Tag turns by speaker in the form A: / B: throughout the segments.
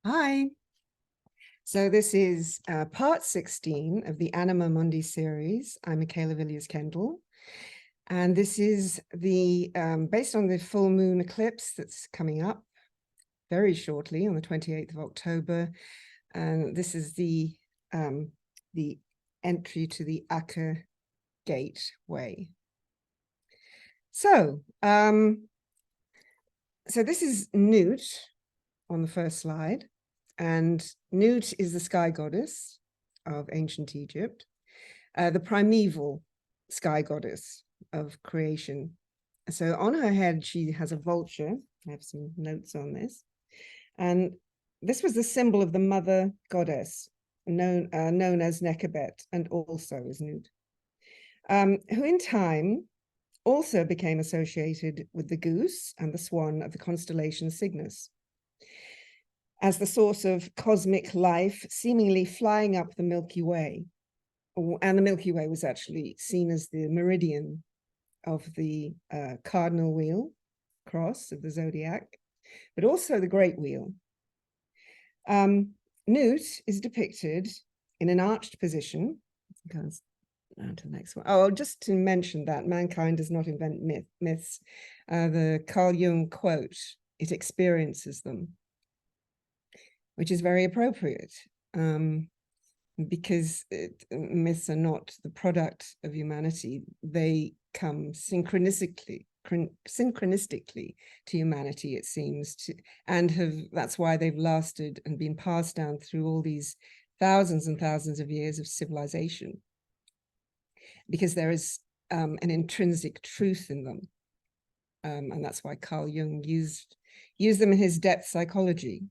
A: Hi. So this is part 16 of the Anima Mundi series. I'm Michaela Villiers-Kendall. And this is the based on the full moon eclipse that's coming up very shortly on the 28th of October. And this is the entry to the Acate way. So this is Nut on the first slide. And Nut is the sky goddess of ancient Egypt, the primeval sky goddess of creation. So on her head, she has a vulture. I have some notes on this. And this was the symbol of the mother goddess, known as Nekabet, and also as Nut, who in time also became associated with the goose and the swan of the constellation Cygnus, as the source of cosmic life, seemingly flying up the Milky Way. And the Milky Way was actually seen as the meridian of the Cardinal Wheel, cross of the zodiac, but also the Great Wheel. Nut is depicted in an arched position. Goes on to the next one. Oh, just to mention that mankind does not invent myths. The Carl Jung quote, "It experiences them," which is very appropriate, because myths are not the product of humanity. They come synchronistically to humanity, it seems, and that's why they've lasted and been passed down through all these thousands and thousands of years of civilization, because there is an intrinsic truth in them. And that's why Carl Jung used them in his depth psychology.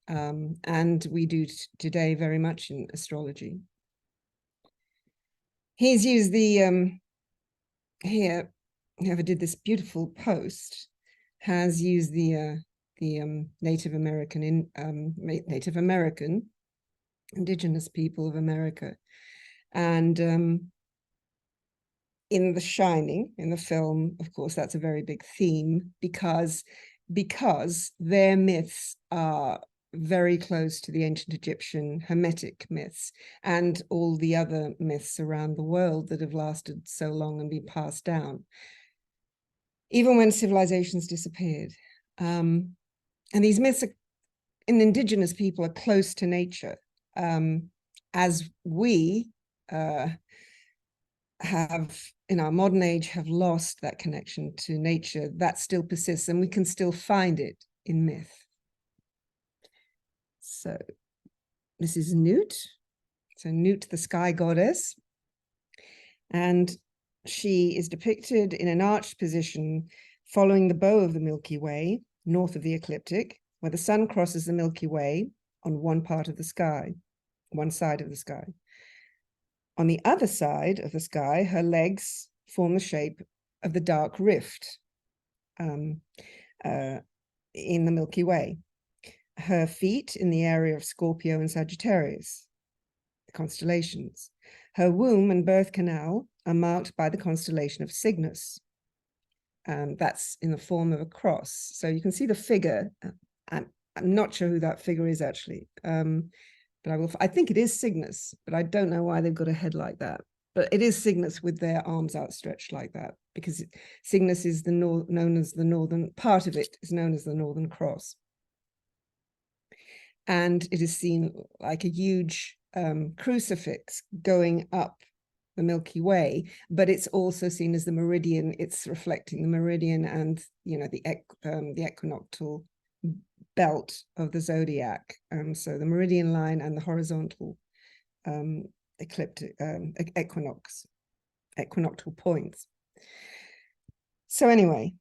A: And we do today very much in astrology. He's used the, here, whoever did this beautiful post has used the Native American, indigenous people of America. And in The Shining, in the film, of course, that's a very big theme, because their myths are very close to the ancient Egyptian Hermetic myths and all the other myths around the world that have lasted so long and been passed down, even when civilizations disappeared. And these myths in indigenous people are close to nature, as we have in our modern age have lost that connection to nature. That still persists, and we can still find it in myth. So this is Nut. So Nut, the sky goddess, and she is depicted in an arched position following the bow of the Milky Way, north of the ecliptic, where the sun crosses the Milky Way on one part of the sky, one side of the sky. On the other side of the sky, her legs form the shape of the dark rift in the Milky Way. Her feet in the area of Scorpio and Sagittarius, the constellations. Her womb and birth canal are marked by the constellation of Cygnus. That's in the form of a cross. So you can see the figure. I'm not sure who that figure is actually. But I think it is Cygnus, but I don't know why they've got a head like that. But it is Cygnus with their arms outstretched like that, because Cygnus is known as the northern, part of it is known as the Northern Cross. And it is seen like a huge crucifix going up the Milky Way, but it's also seen as the meridian. It's reflecting the meridian and, you know, the equinoctial belt of the zodiac. So the meridian line and the horizontal ecliptic equinoctial points. So anyway,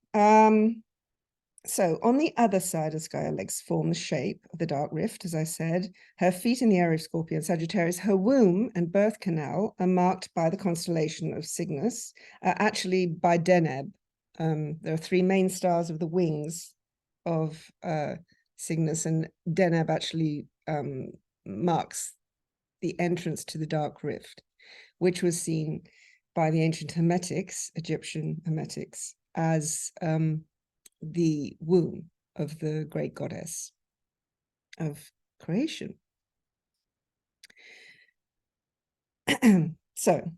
A: so on the other side of the sky, her legs form the shape of the dark rift, as I said. Her feet in the area of Scorpio and Sagittarius. Her womb and birth canal are marked by the constellation of Cygnus, actually by Deneb. There are three main stars of the wings of Cygnus, and Deneb actually marks the entrance to the dark rift, which was seen by the ancient Hermetics, Egyptian Hermetics, as the womb of the great goddess of creation. So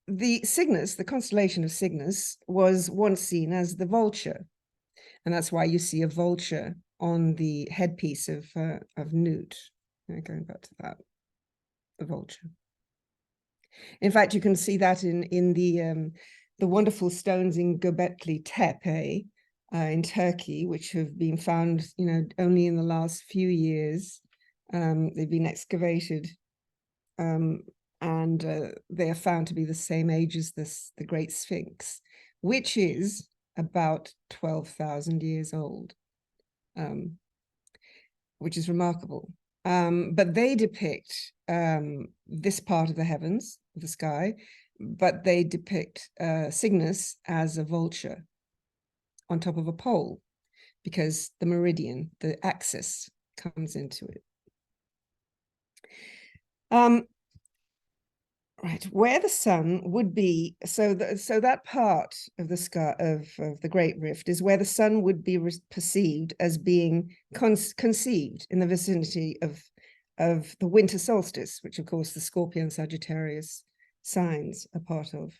A: the Cygnus, the constellation of Cygnus, was once seen as the vulture, and that's why you see a vulture on the headpiece of Newt. Going back to that, the vulture. In fact, you can see that in the wonderful stones in Göbekli Tepe in Turkey, which have been found, only in the last few years. They've been excavated, and they are found to be the same age as the Great Sphinx, which is about 12,000 years old, which is remarkable. But they depict this part of the heavens, the sky, but they depict Cygnus as a vulture on top of a pole, because the meridian, the axis, comes into it. Right, where the sun would be, so that part of the sky of the Great Rift is where the sun would be perceived as being conceived in the vicinity of the winter solstice, which of course the Scorpio and Sagittarius signs are part of.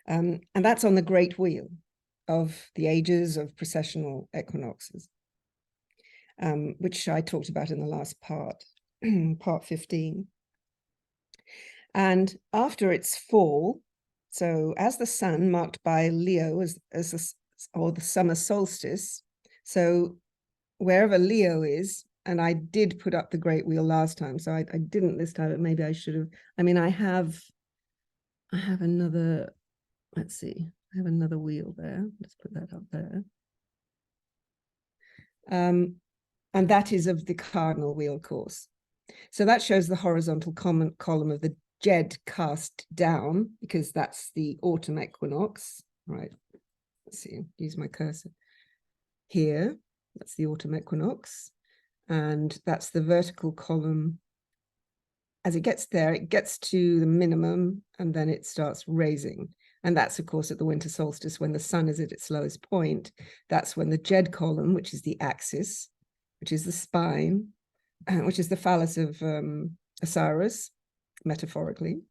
A: And that's on the Great Wheel of the ages of precessional equinoxes, which I talked about in the last part, part 15. And after its fall, so as the sun marked by Leo or the summer solstice, so wherever Leo is, and I did put up the Great Wheel last time, so I didn't this time, but maybe I should have. I mean, I have another, let's see, I have another wheel there. Let's put that up there. And that is of the Cardinal Wheel course. So that shows the horizontal column of the Jed cast down, because that's the autumn equinox, right? Let's see, use my cursor here. That's the autumn equinox, and that's the vertical column. As it gets there, it gets to the minimum, and then it starts raising. And that's, of course, at the winter solstice, when the sun is at its lowest point. That's when the Jed column, which is the axis, which is the spine, which is the phallus of Osiris, metaphorically,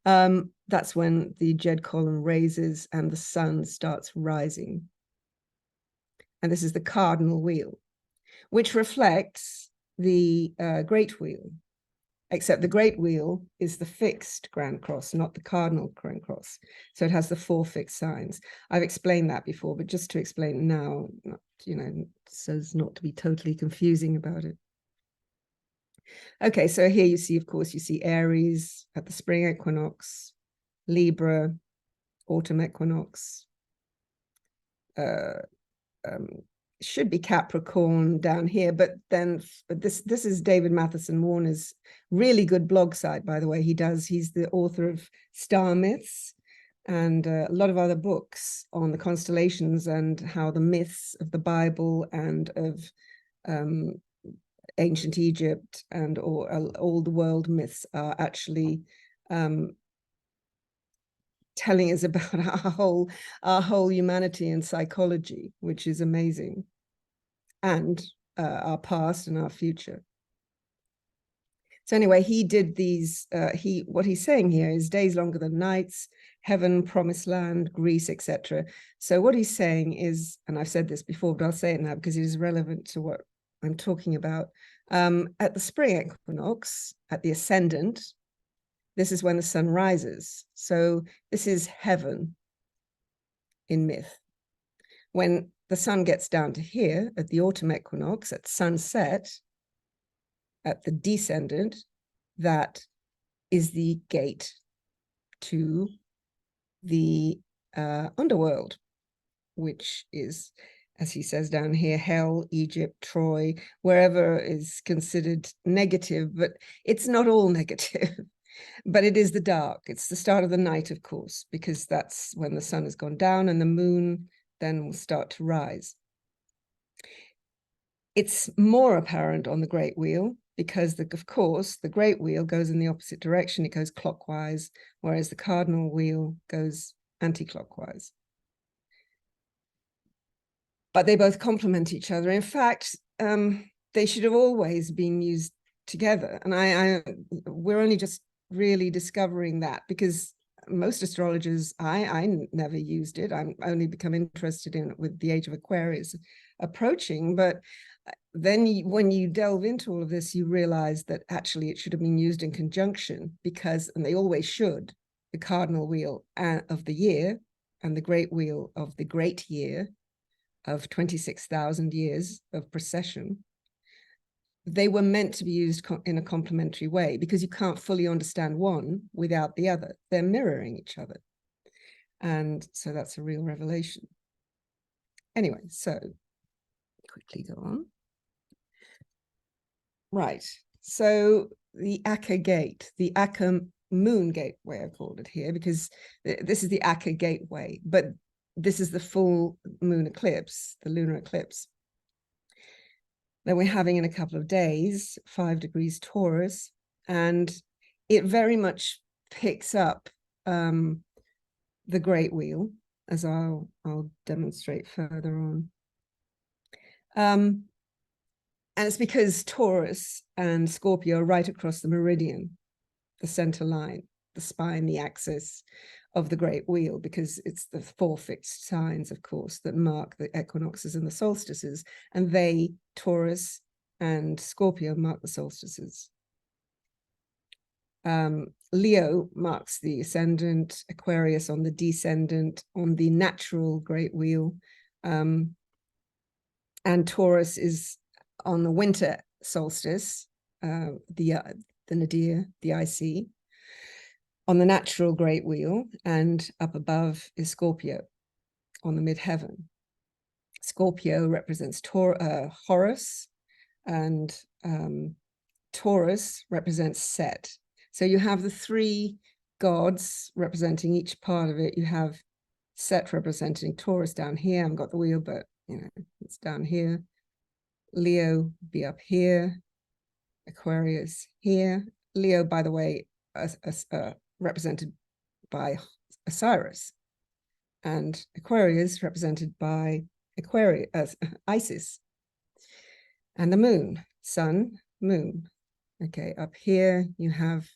A: that's when the Jed column raises and the sun starts rising. And this is the Cardinal Wheel, which reflects the Great Wheel, except the Great Wheel is the fixed Grand Cross, not the cardinal Grand Cross. So it has the 4 fixed signs. I've explained that before, but just to explain now, so as not to be totally confusing about it. Okay, so here you see, of course, you see Aries at the spring equinox, Libra, autumn equinox, should be Capricorn down here, but this is David Matheson Warner's really good blog site, by the way. He's the author of Star Myths and a lot of other books on the constellations and how the myths of the Bible and of ancient Egypt and all the world myths are actually telling us about our whole humanity and psychology, which is amazing, and our past and our future. So anyway, he did these, what he's saying here is days longer than nights, heaven, promised land, Greece, etc. So what he's saying is, and I've said this before, but I'll say it now because it is relevant to what I'm talking about. At the spring equinox, at the ascendant, this is when the sun rises. So this is heaven in myth. When the sun gets down to here at the autumn equinox, at sunset, at the descendant, that is the gate to the underworld, which is, as he says down here, hell, Egypt, Troy, wherever is considered negative, but it's not all negative. But it is the dark. It's the start of the night, of course, because that's when the sun has gone down and the moon then will start to rise. It's more apparent on the Great Wheel because, of course, the Great Wheel goes in the opposite direction. It goes clockwise, whereas the Cardinal Wheel goes anti-clockwise. But they both complement each other. In fact, they should have always been used together. And we're only just really discovering that, because most astrologers, I never used it. I'm only become interested in it with the Age of Aquarius approaching. But then when you delve into all of this, you realize that actually it should have been used in conjunction, because, and they always should, the Cardinal Wheel of the year and the Great Wheel of the Great Year of 26,000 years of precession, they were meant to be used in a complementary way, because you can't fully understand one without the other. They're mirroring each other. And so that's a real revelation. Anyway, so quickly go on. Right. So the Acate Gate, the Acate Moon Gateway, I called it here, because this is the Acate Gateway, but this is the full moon eclipse, the lunar eclipse that we're having in a couple of days, 5 degrees Taurus, and it very much picks up the Great Wheel, as I'll demonstrate further on. And it's because Taurus and Scorpio are right across the meridian, the center line, the spine, the axis of the Great Wheel, because it's the 4 fixed signs, of course, that mark the equinoxes and the solstices, and they, Taurus and Scorpio, mark the solstices. Leo marks the ascendant, Aquarius on the descendant, on the natural Great Wheel, and Taurus is on the winter solstice, the nadir, the IC, on the natural Great Wheel, and up above is Scorpio on the midheaven. Scorpio represents Horus, and Taurus represents Set. So you have the 3 gods representing each part of it. You have Set representing Taurus down here. I haven't got the wheel, but it's down here. Leo be up here. Aquarius here. Leo, by the way, represented by Osiris, and Aquarius represented by Isis, and the moon, sun, moon. Okay, up here you have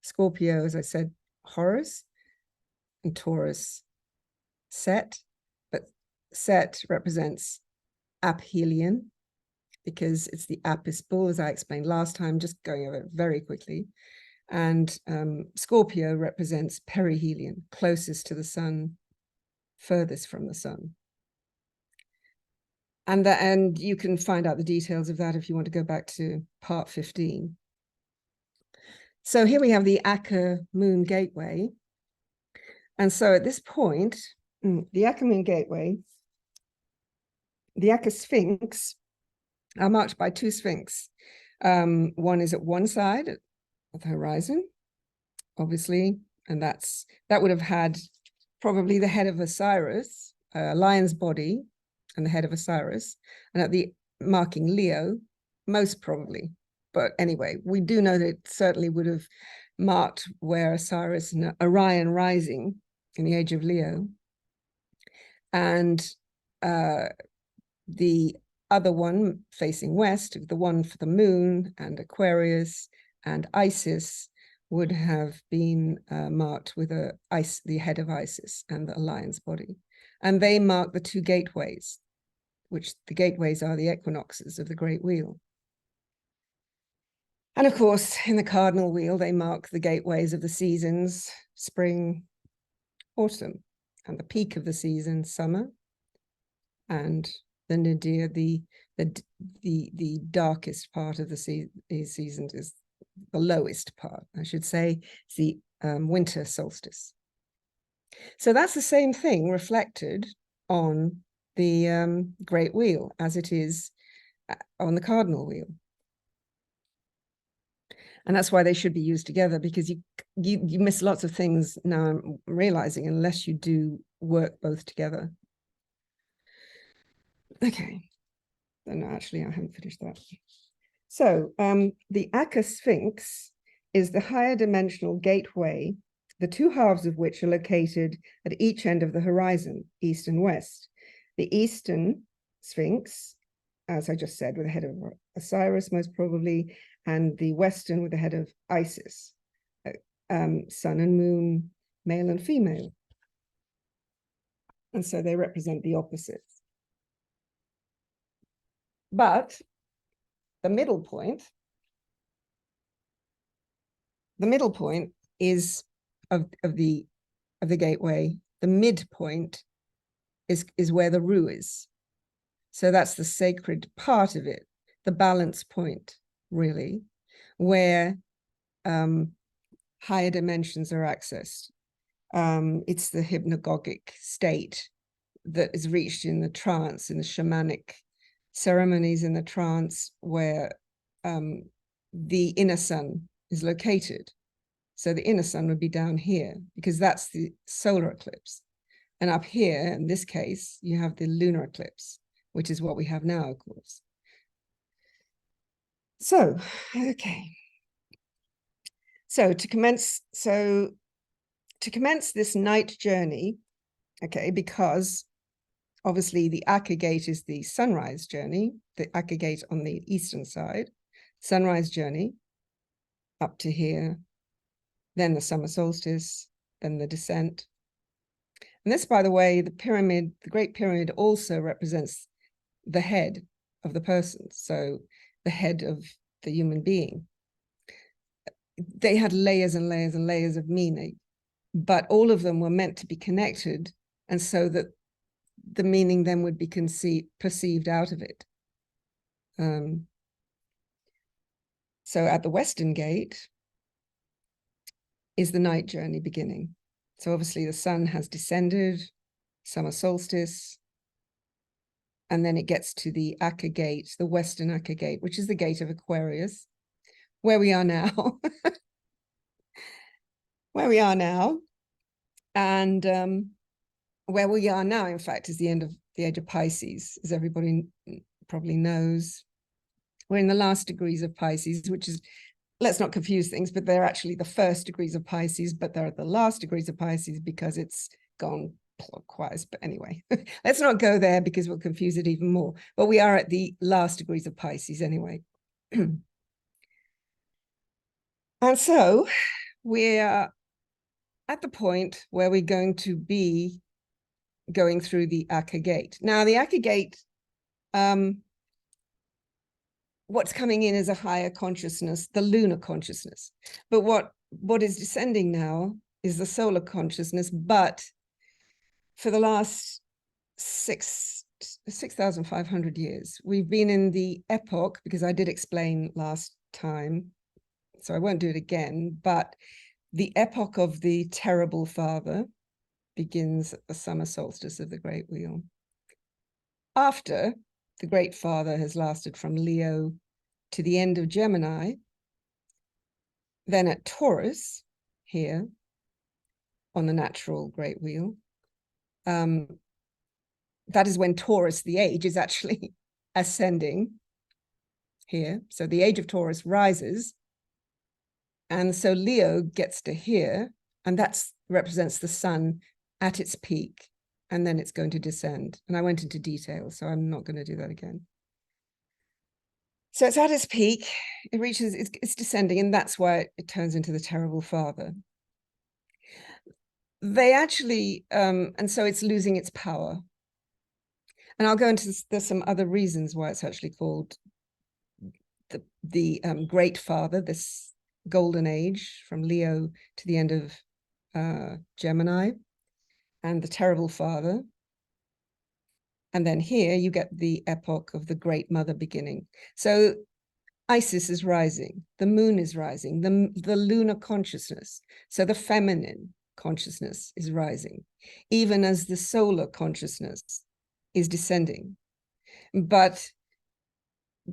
A: Scorpio, as I said, Horus, and Taurus, Set, but Set represents aphelion, because it's the Apis bull, as I explained last time, just going over it very quickly. And Scorpio represents perihelion, closest to the sun, furthest from the sun. And you can find out the details of that if you want to go back to part 15. So here we have the Acate Moon Gateway. And so at this point, the Acate Moon Gateway, the Acate Sphinx are marked by 2 Sphinx. One is at one side of the horizon, obviously, and that would have had probably the head of Osiris, a lion's body, and the head of Osiris, and at the marking Leo, most probably. But anyway, we do know that it certainly would have marked where Osiris and Orion rising in the age of Leo, and the other one facing west, the one for the moon and Aquarius and Isis, would have been marked with the head of Isis and the lion's body. And they mark the 2 gateways, which the gateways are the equinoxes of the Great Wheel. And of course, in the Cardinal Wheel, they mark the gateways of the seasons, spring, autumn, and the peak of the season, summer, and the nadir, the darkest part of the season is the lowest part, I should say, it's the winter solstice. So that's the same thing reflected on the Great Wheel as it is on the Cardinal Wheel. And that's why they should be used together, because you miss lots of things now, I'm realizing, unless you do work both together. Okay. No, actually, I haven't finished that. So the Acate Sphinx is the higher dimensional gateway, the 2 halves of which are located at each end of the horizon, east and west. The Eastern Sphinx as I just said, with the head of Osiris, most probably, and the western with the head of Isis, sun and moon, male and female. And so they represent the opposites. But the middle point is of the gateway. The midpoint is where the Ru is. So that's the sacred part of it, the balance point, really, where higher dimensions are accessed. It's the hypnagogic state that is reached in the trance, in the shamanic ceremonies in the trance, where the inner sun is located. So the inner sun would be down here, because that's the solar eclipse. And up here, in this case, you have the lunar eclipse, which is what we have now, of course. So, okay. So to commence this night journey, okay, because obviously the Acate is the sunrise journey, the Acate on the eastern side, sunrise journey up to here, then the summer solstice, then the descent. And this, by the way, the pyramid, the Great Pyramid, also represents the head of the person, so the head of the human being. They had layers and layers and layers of meaning, but all of them were meant to be connected, and so that the meaning then would be perceived out of it. So at the Western Gate is the night journey beginning. So obviously the sun has descended, summer solstice, and then it gets to the Acate, the Western Acate, which is the gate of Aquarius, where we are now. Where we are now. And where we are now, in fact, is the end of the Age of Pisces, as everybody probably knows. We're in the last degrees of Pisces, which is, let's not confuse things, but they're actually the first degrees of Pisces, but they're the last degrees of Pisces because it's gone clockwise. But anyway, let's not go there because we'll confuse it even more. But we are at the last degrees of Pisces anyway. And so we're at the point where we're going to be going through the Acate. Now, the Acate, what's coming in is a higher consciousness, the lunar consciousness. But what is descending now is the solar consciousness. But for the last 6,500 years, we've been in the epoch, because I did explain last time, so I won't do it again, but the epoch of the terrible father begins at the summer solstice of the Great Wheel. After the Great Father has lasted from Leo to the end of Gemini, then at Taurus, here on the natural Great Wheel, that is when Taurus, the age, is actually ascending here. So the age of Taurus rises, and so Leo gets to here, and that represents the sun at its peak, and then it's going to descend. And I went into detail, so I'm not going to do that again. So it's at its peak, it reaches, it's descending, and that's why it turns into the terrible father. They actually, and so it's losing its power. And I'll go into there's some other reasons why it's actually called the Great Father, this golden age from Leo to the end of Gemini, and the terrible father. And then here you get the epoch of the Great Mother beginning. So Isis is rising, the moon is rising, the lunar consciousness, so the feminine consciousness is rising, even as the solar consciousness is descending. But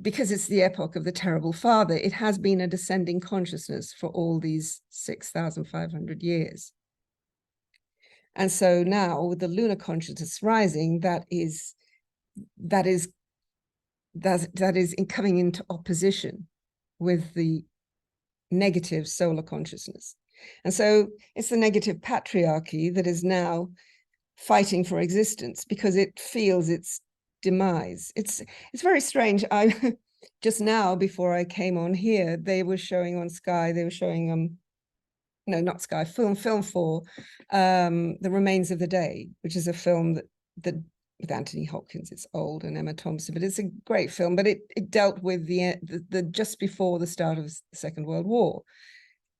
A: because it's the epoch of the terrible father, it has been a descending consciousness for all these 6,500 years. And so now with the lunar consciousness rising, that is coming into opposition with the negative solar consciousness. And so it's the negative patriarchy that is now fighting for existence, because it feels it's demise. It's very strange. I just now, before I came on here, they were showing on Sky, they were showing no, not Sky, Film 4, The Remains of the Day, which is a film that with Anthony Hopkins. It's old, and Emma Thompson, but it's a great film. But it dealt with the just before the start of the Second World War.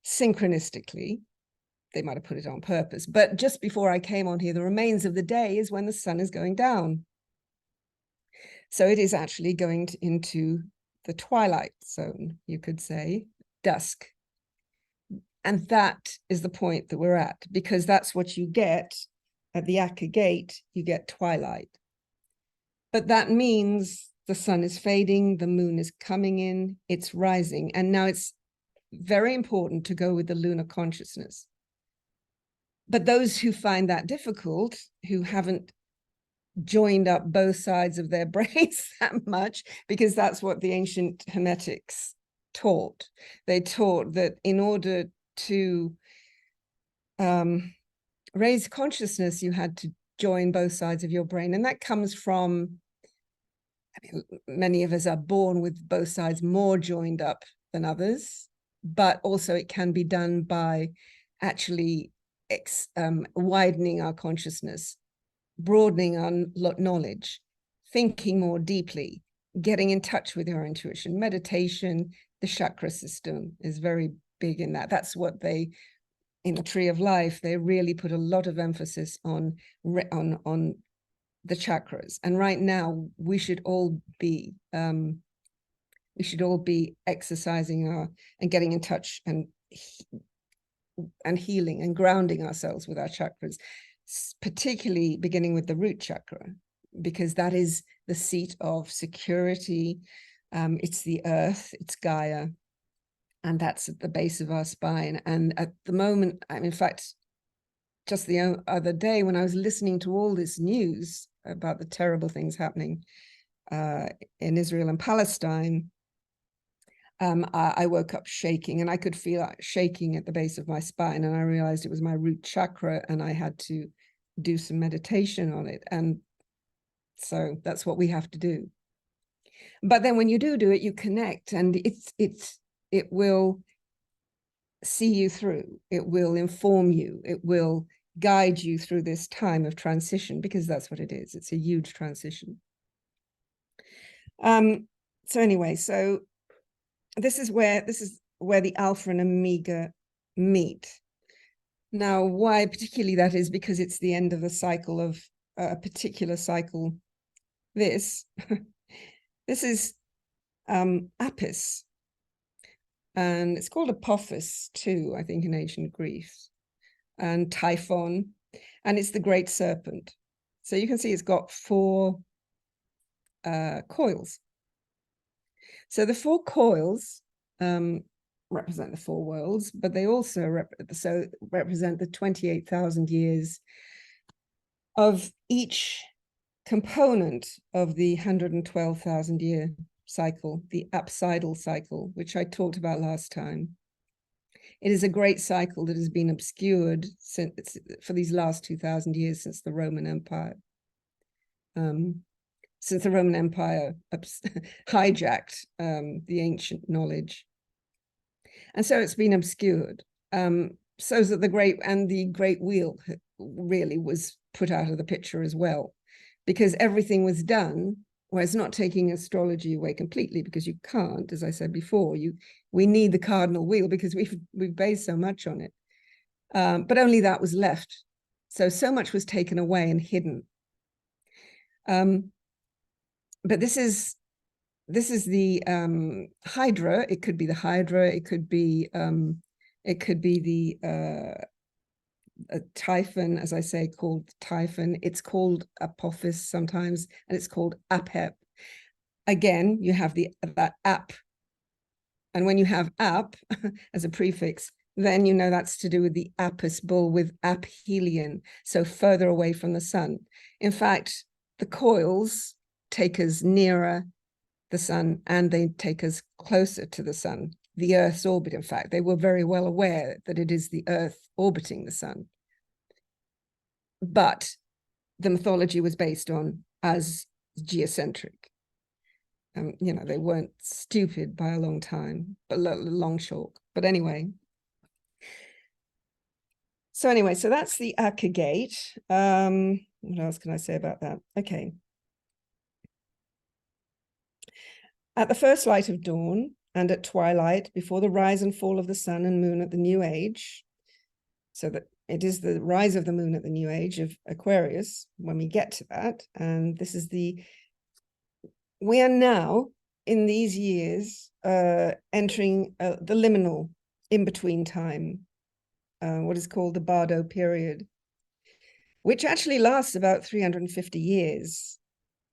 A: Synchronistically, they might have put it on purpose, but just before I came on here, the remains of the day is when the sun is going down. So it is actually going into the twilight zone, you could say, dusk. And that is the point that we're at, because that's what you get at the Acate, you get twilight. But that means the sun is fading, the moon is coming in, it's rising. And now it's very important to go with the lunar consciousness. But those who find that difficult, who haven't joined up both sides of their brains that much, because that's what the ancient Hermetics taught. They taught that in order to raise consciousness, you had to join both sides of your brain. And that comes from, I mean, many of us are born with both sides more joined up than others, but also it can be done by actually widening our consciousness, broadening our knowledge, thinking more deeply, getting in touch with your intuition. Meditation, the chakra system is very big in that. That's what they, in the Tree of Life, they really put a lot of emphasis on the chakras. And right now, we should all be exercising and getting in touch and healing and grounding ourselves with our chakras, particularly beginning with the root chakra, because that is the seat of security. It's the earth, it's Gaia, and that's at the base of our spine. And at the moment, in fact, just the other day when I was listening to all this news about the terrible things happening in Israel and Palestine, I woke up shaking, and I could feel shaking at the base of my spine, and I realized it was my root chakra, and I had to do some meditation on it. And so that's what we have to do. But then when you do it, you connect, and it will see you through. It will inform you. It will guide you through this time of transition, because that's what it is. It's a huge transition. So anyway, so this is where the Alpha and Omega meet. Now, why particularly that is because it's the end of a cycle of a particular cycle. This is Apis, and it's called Apophis too, I think, in ancient Greece, and Typhon, and it's the great serpent. So you can see it's got 4 coils. So the 4 coils represent the 4 worlds, but they also represent the 28,000 years of each component of the 112,000 year cycle, the apsidal cycle, which I talked about last time. It is a great cycle that has been obscured for these last 2,000 years since the Roman Empire. Since the Roman Empire hijacked the ancient knowledge. And so it's been obscured. So that the Great Wheel really was put out of the picture as well, because everything was done, whereas not taking astrology away completely, because you can't, as I said before, we need the Cardinal Wheel because we've based so much on it. But only that was left. So much was taken away and hidden. But this is the Hydra. It could be the Hydra. It could be the Typhon, as I say, called Typhon. It's called Apophis sometimes, and it's called Apep. Again, you have that ap, and when you have ap as a prefix, then you know that's to do with the Apis bull with aphelion, so further away from the sun. In fact, the coils take us nearer the sun, and they take us closer to the sun, the Earth's orbit. In fact, they were very well aware that it is the Earth orbiting the sun. But the mythology was based on, as geocentric. You know, they weren't stupid by a long time, but long chalk. But anyway. So anyway, so that's the Acate. What else can I say about that? Okay. At the first light of dawn and at twilight, before the rise and fall of the sun and moon at the new age, so that it is the rise of the moon at the new age of Aquarius when we get to that. And this is we are now in these years entering the liminal in-between time, what is called the Bardo period, which actually lasts about 350 years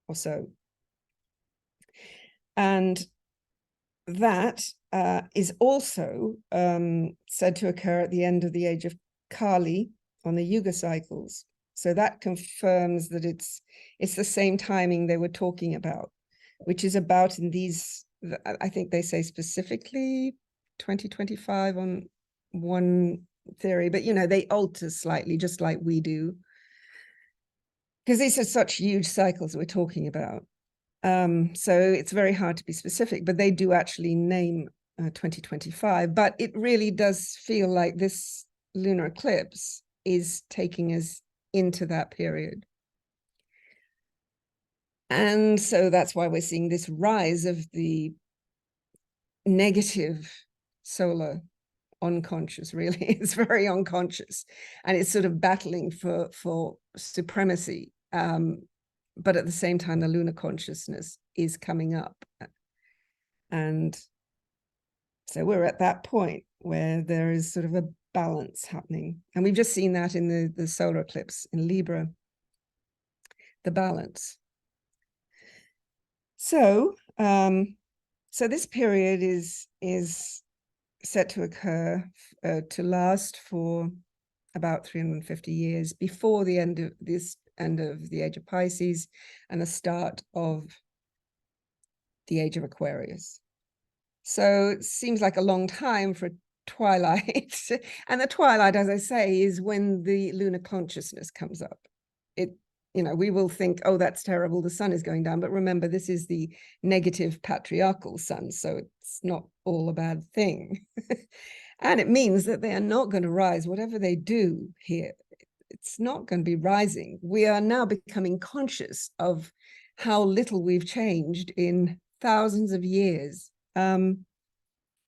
A: or so. And that is also said to occur at the end of the age of Kali on the Yuga cycles. So that confirms that it's the same timing they were talking about, which is about in these, I think they say specifically 2025 on one theory, but you know, they alter slightly just like we do, because these are such huge cycles we're talking about. So it's very hard to be specific, but they do actually name 2025, but it really does feel like this lunar eclipse is taking us into that period. And so that's why we're seeing this rise of the negative solar unconscious, really. It's very unconscious, and it's sort of battling for supremacy. But at the same time, the lunar consciousness is coming up. And so we're at that point where there is sort of a balance happening. And we've just seen that in the solar eclipse in Libra, the balance. So, so this period is set to occur, to last for about 350 years before the end of the Age of Pisces and the start of the Age of Aquarius. So it seems like a long time for twilight. And the twilight, as I say, is when the lunar consciousness comes up. You know, we will think, oh, that's terrible, the sun is going down. But remember, this is the negative patriarchal sun, so it's not all a bad thing. And it means that they are not going to rise, whatever they do here. It's not going to be rising. We are now becoming conscious of how little we've changed in thousands of years.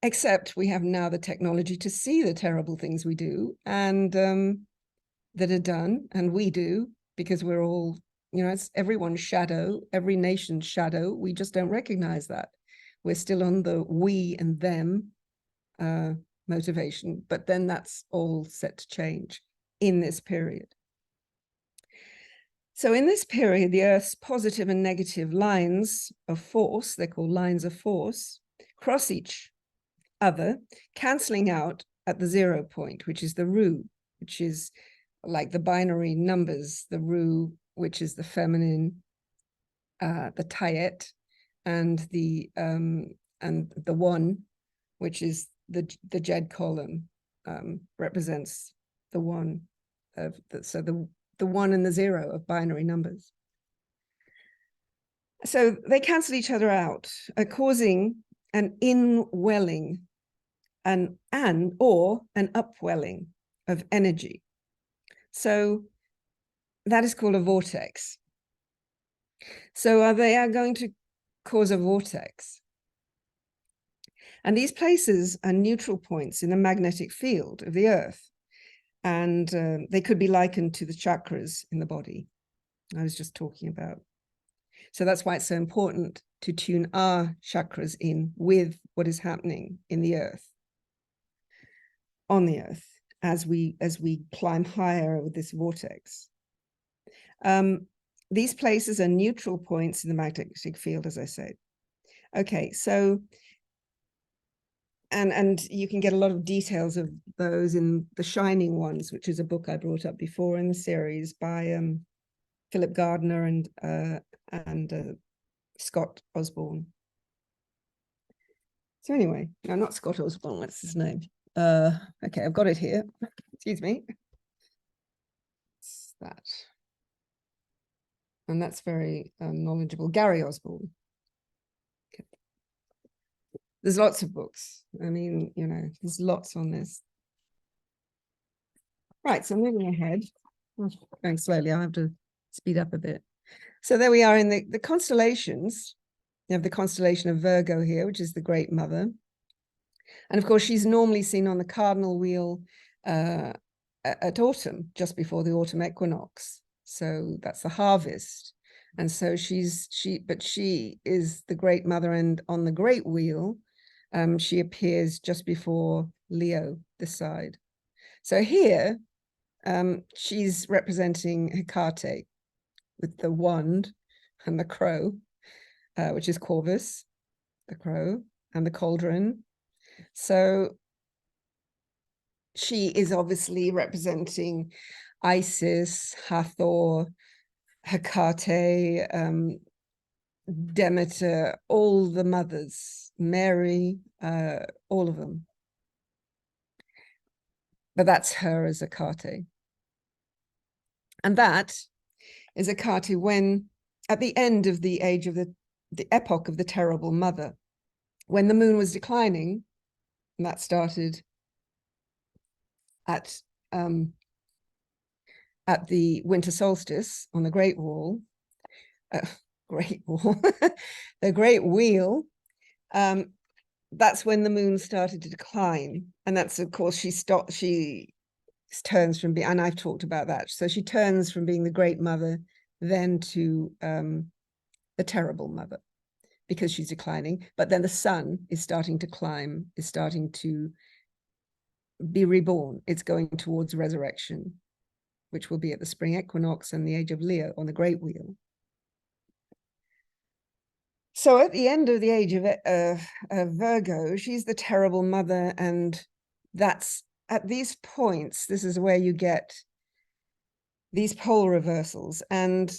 A: Except we have now the technology to see the terrible things we do and that are done, and we do, because we're all, you know, it's everyone's shadow, every nation's shadow. We just don't recognize that. We're still on the we and them motivation, but then that's all set to change in this period. So in this period, the Earth's positive and negative lines of force, they're called lines of force, cross each other, cancelling out at the 0 point, which is the Ru, which is like the binary numbers, the Ru, which is the feminine, the Tayet, and the 1, which is the Jed column, represents the 1 of so the 1 and the 0 of binary numbers. So they cancel each other out, causing an inwelling or an upwelling of energy. So that is called a vortex. So they are going to cause a vortex. And these places are neutral points in the magnetic field of the Earth. And they could be likened to the chakras in the body I was just talking about. So that's why it's so important to tune our chakras in with what is happening in the Earth, on the Earth, as we climb higher with this vortex. These places are neutral points in the magnetic field, as I said. Okay, so and you can get a lot of details of those in The Shining Ones, which is a book I brought up before in the series by Philip Gardner and Scott Osborne. So anyway, no, not Scott Osborne, what's his name? Okay, I've got it here. Excuse me. What's that? And that's very knowledgeable. Gary Osborne. Okay. There's lots of books. I mean, you know, there's lots on this. Right, so moving ahead. Going slowly, I'll have to speed up a bit. So there we are in the constellations. You have the constellation of Virgo here, which is the Great Mother. And of course, she's normally seen on the Cardinal Wheel at autumn, just before the autumn equinox. So that's the harvest. And so she is the Great Mother, and on the Great Wheel, she appears just before Leo, this side. So here, she's representing Hecate with the wand and the crow, which is Corvus, the crow, and the cauldron. So she is obviously representing Isis, Hathor, Hecate, Demeter, all the mothers, Mary, all of them. But that's her as Acate. And that is Acate when, at the end of the age of the epoch of the terrible mother, when the moon was declining, and that started at the winter solstice on the Great Wall, the Great Wheel, that's when the moon started to decline. And that's, of course, she turns from being, and I've talked about that. So she turns from being the Great Mother then to the terrible mother, because she's declining. But then the sun is starting to climb, is starting to be reborn. It's going towards resurrection, which will be at the spring equinox and the age of Leo on the Great Wheel. So at the end of the age of Virgo, she's the terrible mother, and that's at these points, this is where you get these pole reversals, and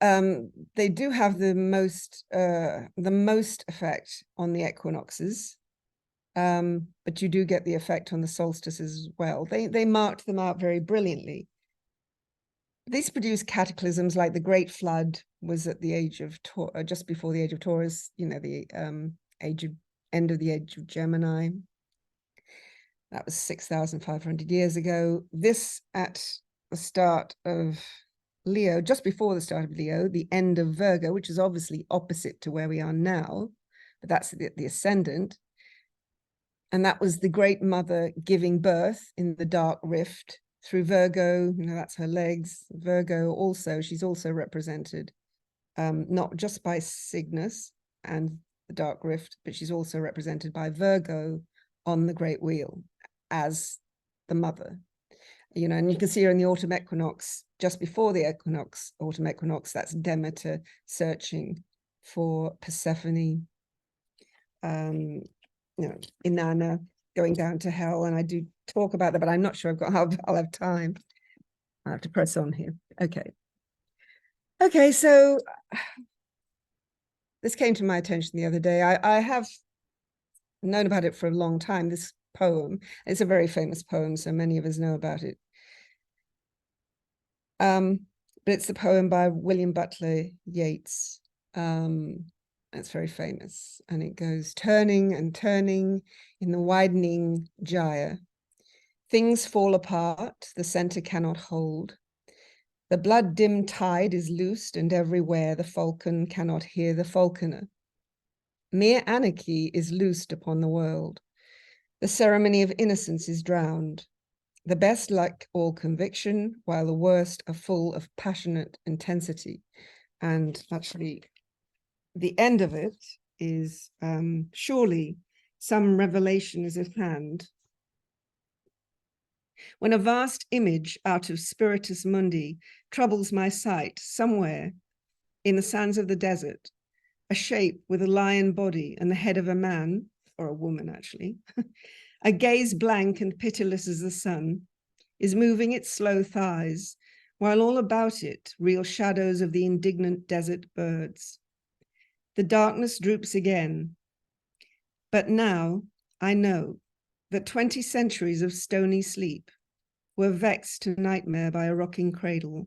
A: they do have the most effect on the equinoxes, but you do get the effect on the solstices as well. They marked them out very brilliantly. These produce cataclysms like the Great Flood was at the age of just before the age of Taurus, you know, the end of the age of Gemini. That was 6,500 years ago. This at the start of Leo, just before the start of Leo, the end of Virgo, which is obviously opposite to where we are now, but that's the ascendant. And that was the Great Mother giving birth in the dark rift through Virgo. You know, that's her legs. Virgo also, she's also represented not just by Cygnus and the dark rift, but she's also represented by Virgo on the Great Wheel as the mother. You know, and you can see her in the autumn equinox, just before the autumn equinox, that's Demeter searching for Persephone, you know, Inanna going down to hell. And I do talk about that, but I'm not sure I'll have time. I have to press on here. Okay, so this came to my attention the other day. I have known about it for a long time, this poem. It's a very famous poem, so many of us know about it. But it's the poem by William Butler Yeats. It's very famous, and it goes, turning and turning in the widening gyre. Things fall apart, the center cannot hold. The blood-dimmed tide is loosed, and everywhere the falcon cannot hear the falconer. Mere anarchy is loosed upon the world. The ceremony of innocence is drowned. The best lack all conviction, while the worst are full of passionate intensity. And actually, the end of it is, surely some revelation is at hand. When a vast image out of Spiritus Mundi troubles my sight somewhere in the sands of the desert, a shape with a lion body and the head of a man, or a woman actually, a gaze blank and pitiless as the sun, is moving its slow thighs, while all about it reel shadows of the indignant desert birds. The darkness droops again. But now I know that 20 centuries of stony sleep were vexed to nightmare by a rocking cradle.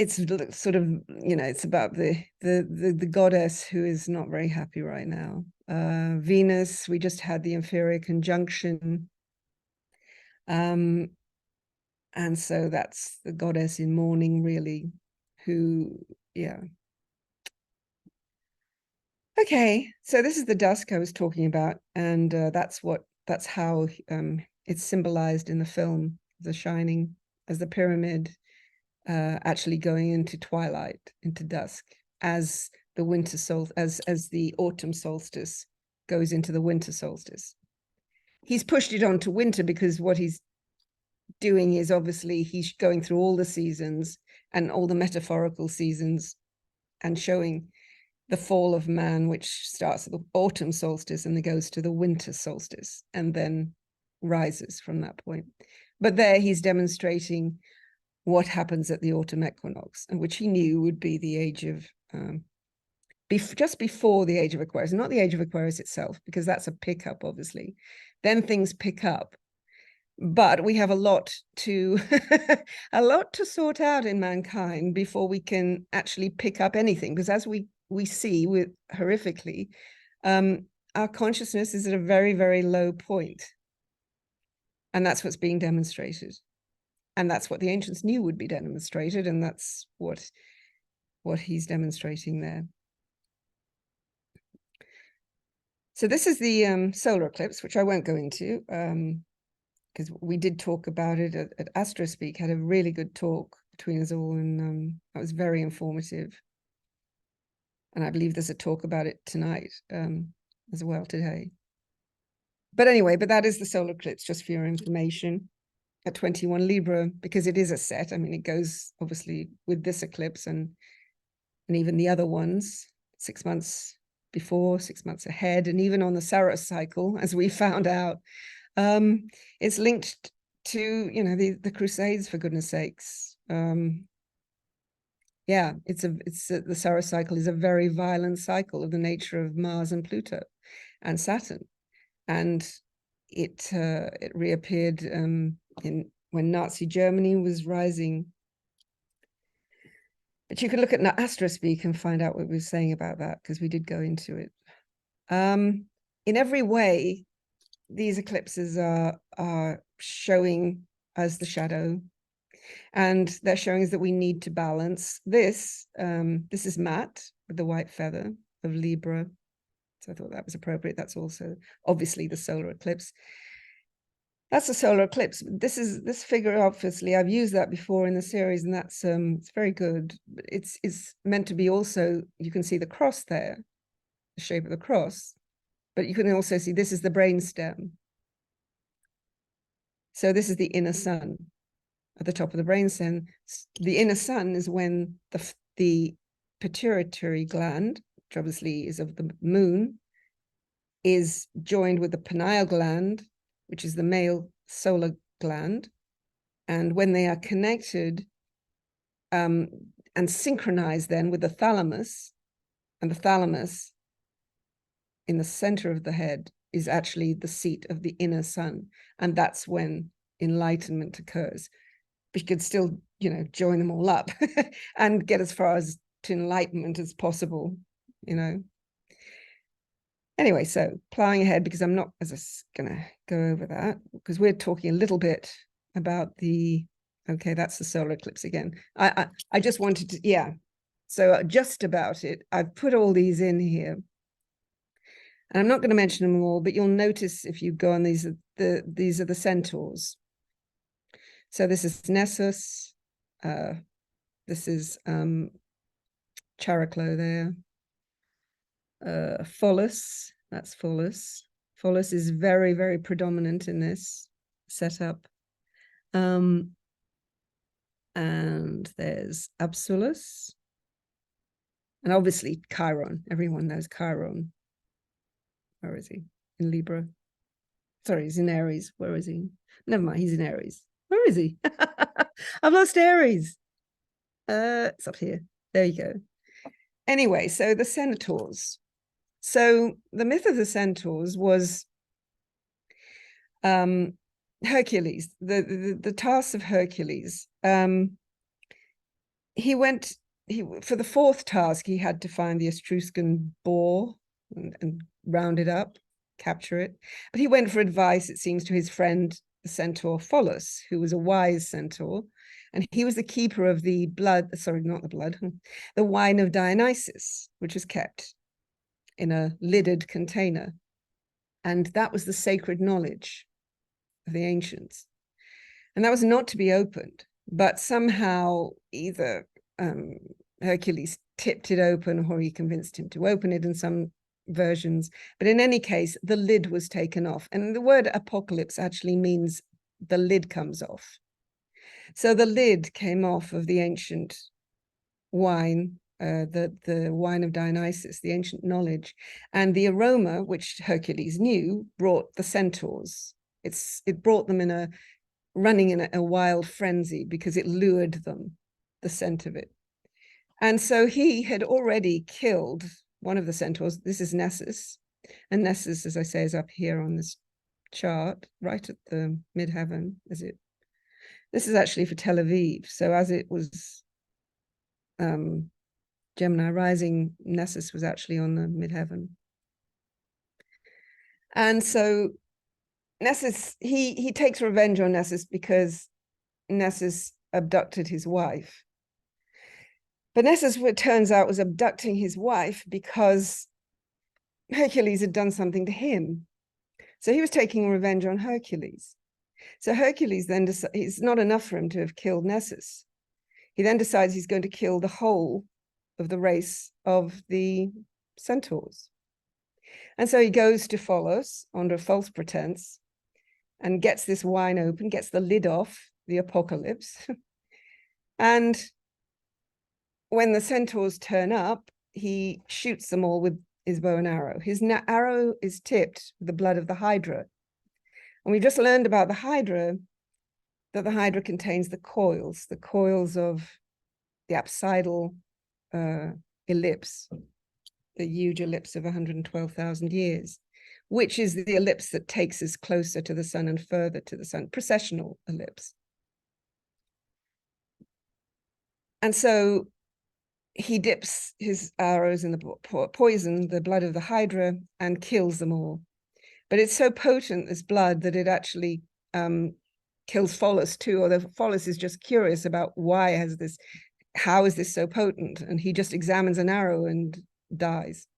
A: it's sort of, you know, it's about the goddess who is not very happy right now. Venus, we just had the inferior conjunction. And so that's the goddess in mourning, really, who, yeah. Okay, so this is the dusk I was talking about, and that's how it's symbolized in the film The Shining, as the pyramid actually going into twilight, into dusk, as the winter as the autumn solstice goes into the winter solstice. He's pushed it on to winter because what he's doing is obviously he's going through all the seasons and all the metaphorical seasons and showing the fall of man, which starts at the autumn solstice and then goes to the winter solstice and then rises from that point. But there he's demonstrating what happens at the autumn equinox, and which he knew would be the age of, just before the age of Aquarius, not the age of Aquarius itself, because that's a pickup, obviously. Then things pick up. But we have a lot to a lot to sort out in mankind before we can actually pick up anything, because as we see with horrifically, our consciousness is at a very, very low point. And that's what's being demonstrated. And that's what the ancients knew would be demonstrated. And that's what he's demonstrating there. So this is the solar eclipse, which I won't go into, because we did talk about it at Astrospeak, had a really good talk between us all, and that was very informative. And I believe there's a talk about it tonight as well today. But anyway, that is the solar eclipse, just for your information, at 21 Libra, because it is a set. I mean, it goes obviously with this eclipse and even the other ones, 6 months before, 6 months ahead, and even on the Saros cycle, as we found out. It's linked to, you know, the Crusades, for goodness sakes. Yeah, the Saros cycle is a very violent cycle of the nature of Mars and Pluto and Saturn, and it reappeared when Nazi Germany was rising. But you can look at Astrospeak and find out what we were saying about that, because we did go into it. In every way, these eclipses are showing us the shadow, and they're showing us that we need to balance this. This is Matt with the white feather of Libra, so I thought that was appropriate. That's also obviously the solar eclipse. That's a solar eclipse. This figure, obviously, I've used that before in the series, and that's it's very good. It's meant to be also, you can see the cross there, the shape of the cross, but you can also see this is the brainstem. So this is the inner sun at the top of the brainstem. The inner sun is when the pituitary gland, which obviously is of the moon, is joined with the pineal gland, which is the male solar gland. And when they are connected and synchronized then with the thalamus, and the thalamus in the center of the head is actually the seat of the inner sun. And that's when enlightenment occurs. We could still, you know, join them all up and get as far as to enlightenment as possible, you know. Anyway, so plowing ahead, because I'm not gonna go over that, because we're talking a little bit about the, okay, that's the solar eclipse again. I just wanted to, yeah. So just about it, I've put all these in here. And I'm not going to mention them all, but you'll notice if you go on, these are the Centaurs. So this is Nessus. This is Chariclo there. Pholus, that's Pholus. Pholus is very, very predominant in this setup. And there's Absolus. And obviously Chiron. Everyone knows Chiron. Where is he? In Libra. Sorry, he's in Aries. Where is he? Never mind, he's in Aries. Where is he? I've lost Aries. It's up here. There you go. Anyway, so the Centaurs. So the myth of the Centaurs was Hercules, the tasks of Hercules. he went, for the fourth task, he had to find the Etruscan boar and round it up, capture it. But he went for advice, it seems, to his friend, the centaur Pholus, who was a wise centaur. And he was the keeper of the blood, sorry, not the blood, the wine of Dionysus, which was kept in a lidded container. And that was the sacred knowledge of the ancients. And that was not to be opened, but somehow either Hercules tipped it open or he convinced him to open it in some versions. But in any case, the lid was taken off. And the word apocalypse actually means the lid comes off. So the lid came off of the ancient wine, the wine of Dionysus, the ancient knowledge, and the aroma, which Hercules knew, brought the centaurs. It brought them in running in a wild frenzy because it lured them, the scent of it. And so he had already killed one of the centaurs. This is Nessus. And Nessus, as I say, is up here on this chart, right at the midheaven. This is actually for Tel Aviv. So as it was Gemini rising, Nessus was actually on the midheaven. And so Nessus, he takes revenge on Nessus because Nessus abducted his wife. But Nessus, it turns out, was abducting his wife because Hercules had done something to him. So he was taking revenge on Hercules. So Hercules then decides it's not enough for him to have killed Nessus. He then decides he's going to kill the whole of the race of the Centaurs. And so he goes to Pholus under a false pretense and gets this wine open, gets the lid off, the apocalypse. And when the Centaurs turn up, he shoots them all with his bow and arrow. His arrow is tipped with the blood of the Hydra. And we just learned about the Hydra, that the Hydra contains the coils of the apsidal ellipse, the huge ellipse of 112,000 years, which is the ellipse that takes us closer to the sun and further to the sun, precessional ellipse. And so he dips his arrows in the poison, the blood of the Hydra, and kills them all. But it's so potent, this blood, that it actually kills Pholus too, although Pholus is just curious about how is this so potent? And he just examines an arrow and dies.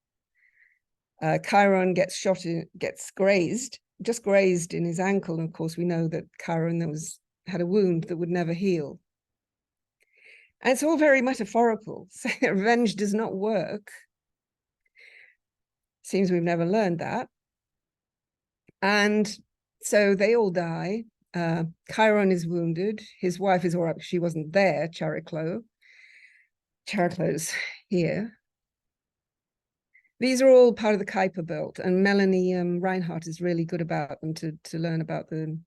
A: Chiron gets grazed in his ankle. And of course, we know that Chiron had a wound that would never heal. And it's all very metaphorical. So revenge does not work. Seems we've never learned that. And so they all die. Chiron is wounded. His wife is all right, she wasn't there, Chariclo. Chariclo's here. These are all part of the Kuiper belt, and Melanie Reinhardt is really good about them to learn about them.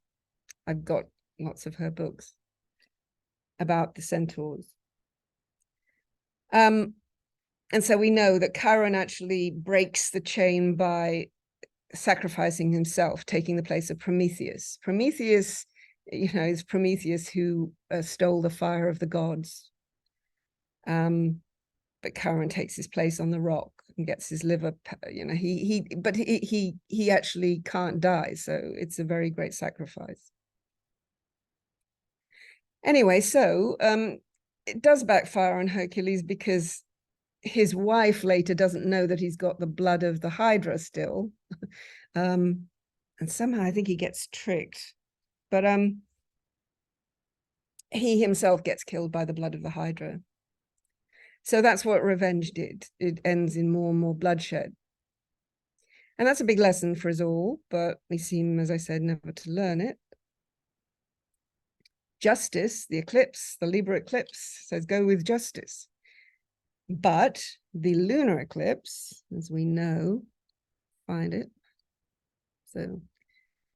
A: I've got lots of her books about the Centaurs. And so we know that Chiron actually breaks the chain by sacrificing himself, taking the place of Prometheus. Prometheus, is Prometheus who stole the fire of the gods. But Chiron takes his place on the rock and gets his liver, but he actually can't die. So it's a very great sacrifice. Anyway, so it does backfire on Hercules because his wife later doesn't know that he's got the blood of the Hydra still. And somehow I think he gets tricked. But he himself gets killed by the blood of the Hydra. So that's what revenge did. It ends in more and more bloodshed. And that's a big lesson for us all, but we seem, as I said, never to learn it. Justice, the eclipse, the Libra eclipse, says go with justice. But the lunar eclipse, as we know, find it. So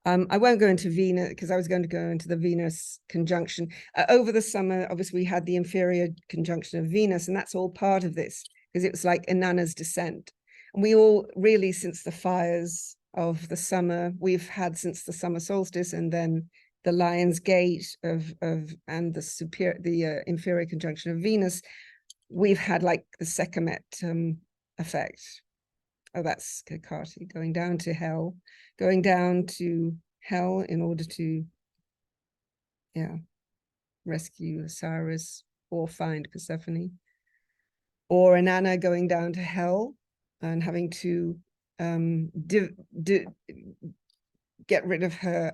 A: I won't go into Venus because I was going to go into the Venus conjunction. Over the summer, obviously, we had the inferior conjunction of Venus, and that's all part of this because it was like Inanna's descent. And we all really, since the fires of the summer, we've had since the summer solstice and then the Lion's Gate and the inferior conjunction of Venus, we've had like the Sekhmet effect. Oh, that's Acate, going down to hell in order to, rescue Osiris or find Persephone. Or Inanna going down to hell and having to get rid of her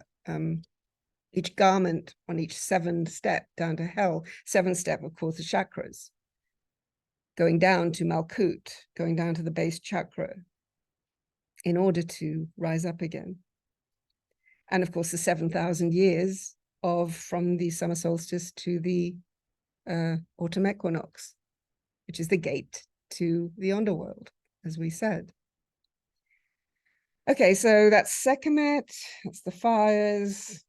A: each garment on each 7th step down to hell. 7th step, of course, the chakras. Going down to Malkut, going down to the base chakra in order to rise up again. And of course, the 7,000 years from the summer solstice to the autumn equinox, which is the gate to the underworld, as we said. Okay, so that's Sekhmet, that's the fires.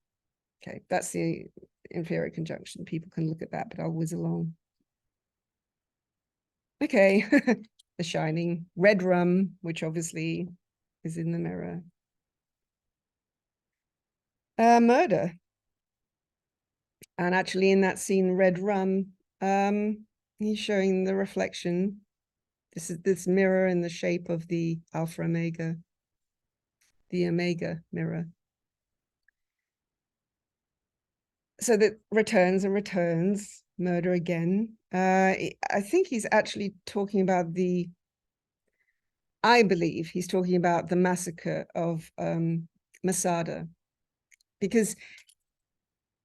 A: Okay, that's the inferior conjunction. People can look at that, but I'll whiz along. Okay, the shining red rum, which obviously is in the mirror. Murder. And actually in that scene, red rum, he's showing the reflection. This is this mirror in the shape of the Alpha Omega, the Omega mirror. So that returns and returns, murder again. I think he's actually talking about I believe he's talking about the massacre of Masada, because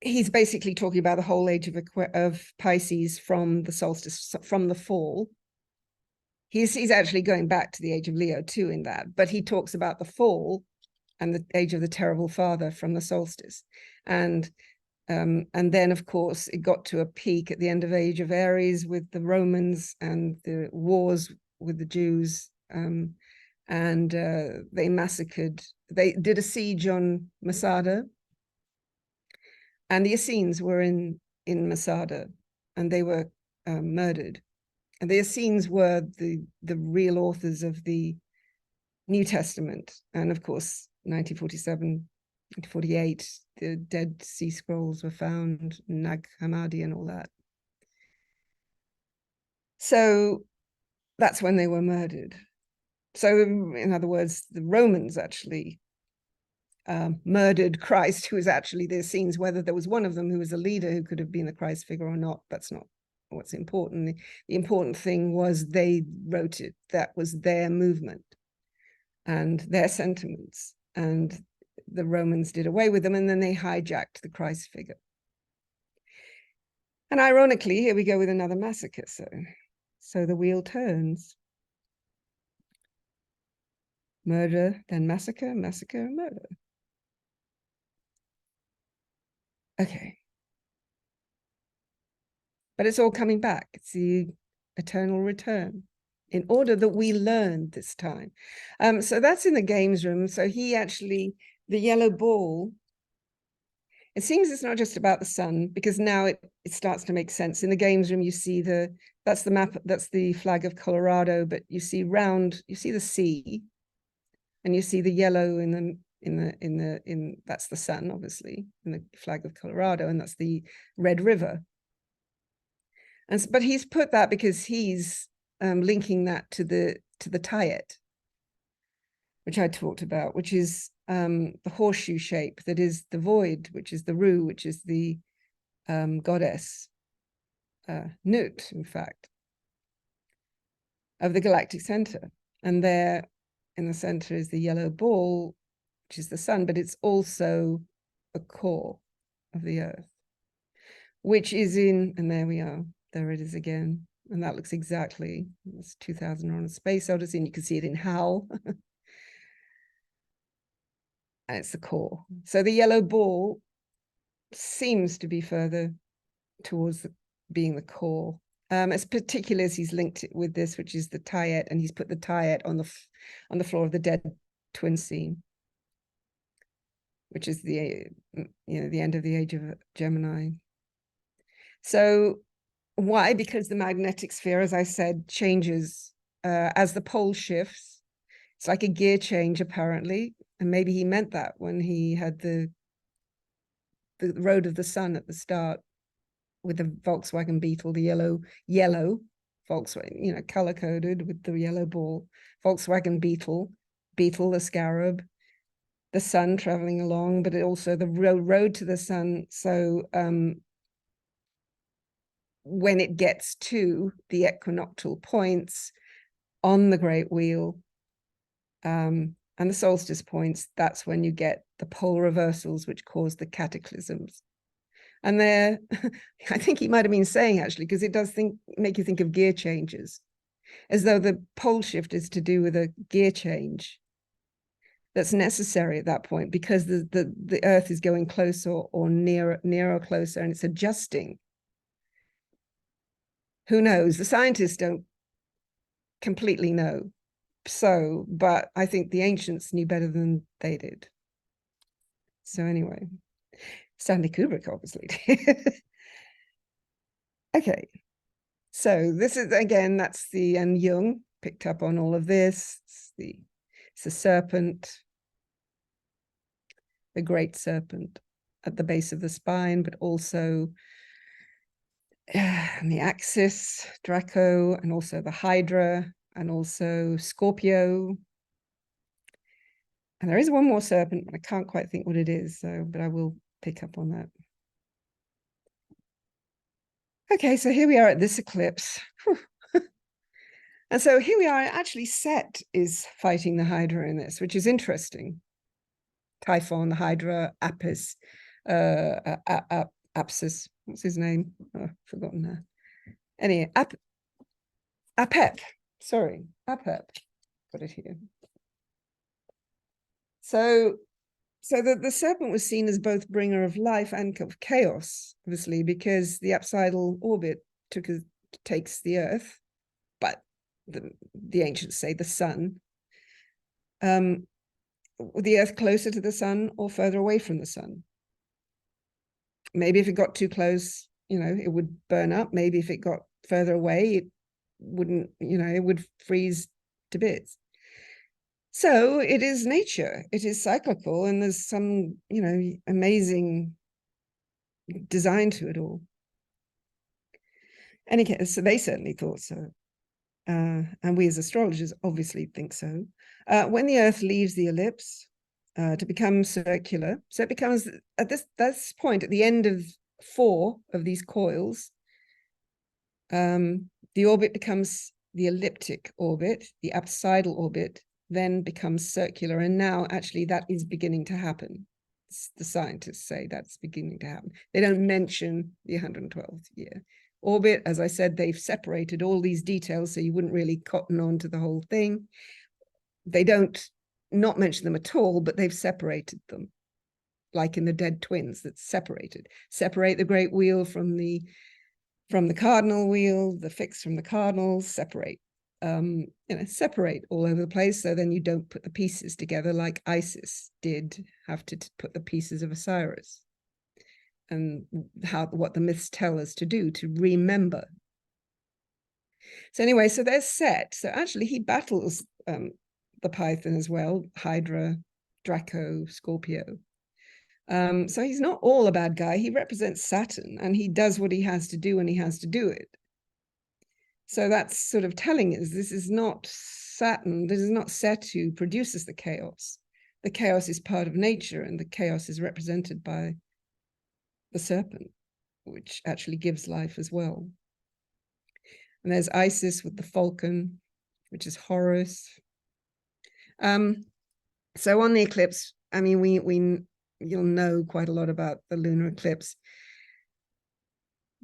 A: he's basically talking about the whole age of Pisces from the solstice, from the fall. He's actually going back to the age of Leo too in that, but he talks about the fall and the age of the terrible father from the solstice. And then, of course, it got to a peak at the end of Age of Aries with the Romans and the wars with the Jews. They massacred, they did a siege on Masada. And the Essenes were in Masada, and they were murdered. And the Essenes were the real authors of the New Testament. And of course, 1947, 1948, the Dead Sea Scrolls were found, Nag Hammadi and all that. So that's when they were murdered. So in other words, the Romans actually murdered Christ, who was actually the Essenes. Whether there was one of them who was a leader who could have been the Christ figure or not, that's not what's important. The important thing was they wrote it. That was their movement and their sentiments. And the Romans did away with them, and then they hijacked the Christ figure. And ironically, here we go with another massacre. So the wheel turns. Murder, then massacre, massacre, murder. Okay. But it's all coming back. It's the eternal return in order that we learn this time. So that's in the games room. So he actually, the yellow ball, it seems it's not just about the sun, because now it starts to make sense. In the games room, you see that's the map, that's the flag of Colorado, but you see the sea, and you see the yellow that's the sun, obviously, in the flag of Colorado, and that's the Red River. But he's put that because he's linking that to the Tayet, which I talked about, which is the horseshoe shape that is the void, which is the Ru, which is the goddess Nut, in fact, of the galactic center. And there in the center is the yellow ball, which is the sun, but it's also a core of the earth, which is and there we are, there it is again. And that looks exactly, it's 2000 on a Space Odyssey, and you can see it in Howl. And it's the core. So the yellow ball seems to be further towards being the core. As particularly as he's linked it with this, which is the Tayet, and he's put the Tayet on the floor of the dead twin scene, which is the end of the age of Gemini. So why? Because the magnetic sphere, as I said, changes as the pole shifts. It's like a gear change, apparently. And maybe he meant that when he had the the road of the sun at the start with the Volkswagen Beetle, the yellow Volkswagen, color coded with the yellow ball, Volkswagen Beetle, the scarab, the sun traveling along, but also the road to the sun. So when it gets to the equinoctial points on the Great Wheel and the solstice points, that's when you get the pole reversals, which cause the cataclysms. And there, I think he might have been saying, actually, because it does make you think of gear changes, as though the pole shift is to do with a gear change that's necessary at that point, because the Earth is going closer or nearer closer, and it's adjusting. Who knows? The scientists don't completely know. So, but I think the ancients knew better than they did. So anyway, Stanley Kubrick obviously did. Okay, so this is, again, that's the, and Jung picked up on all of this. It's the serpent, the great serpent at the base of the spine, but also the axis, Draco, and also the Hydra, and also Scorpio. And there is one more serpent, but I can't quite think what it is, but I will pick up on that. Okay, so here we are at this eclipse. And so here we are, actually Set is fighting the Hydra in this, which is interesting. Typhon, the Hydra, Apis, Apsis, what's his name? Oh, I've forgotten now. Anyway, Apep, sorry, Apep, got it here. So the serpent was seen as both bringer of life and of chaos, obviously, because the apsidal orbit takes the Earth, but the ancients say the sun. The Earth closer to the sun or further away from the sun. Maybe if it got too close, it would burn up. Maybe if it got further away, it wouldn't, it would freeze to bits. So it is nature. It is cyclical, and there's some, amazing design to it all. Any case, so they certainly thought so. And we as astrologers obviously think so. When the Earth leaves the ellipse to become circular, so it becomes, at this point, at the end of 4 of these coils, the orbit becomes the elliptic orbit, the apsidal orbit, then becomes circular. And now actually that is beginning to happen. The scientists say that's beginning to happen. They don't mention the 112th year. Orbit, as I said, they've separated all these details so you wouldn't really cotton on to the whole thing. They don't not mention them at all, but they've separated them, like in the Dead Twins, that's separated. Separate the Great Wheel from the Cardinal Wheel, the fixed from the cardinals, separate. Separate all over the place, so then you don't put the pieces together like Isis did have to put the pieces of Osiris. And what the myths tell us to do, to remember. So anyway, so there's Set. So actually he battles the Python as well, Hydra, Draco, Scorpio. So he's not all a bad guy. He represents Saturn, and he does what he has to do when he has to do it. So that's sort of telling us this is not Saturn, this is not Set who produces the chaos. The chaos is part of nature, and the chaos is represented by the serpent, which actually gives life as well. And there's Isis with the falcon, which is Horus. So on the eclipse, I mean, you'll know quite a lot about the lunar eclipse.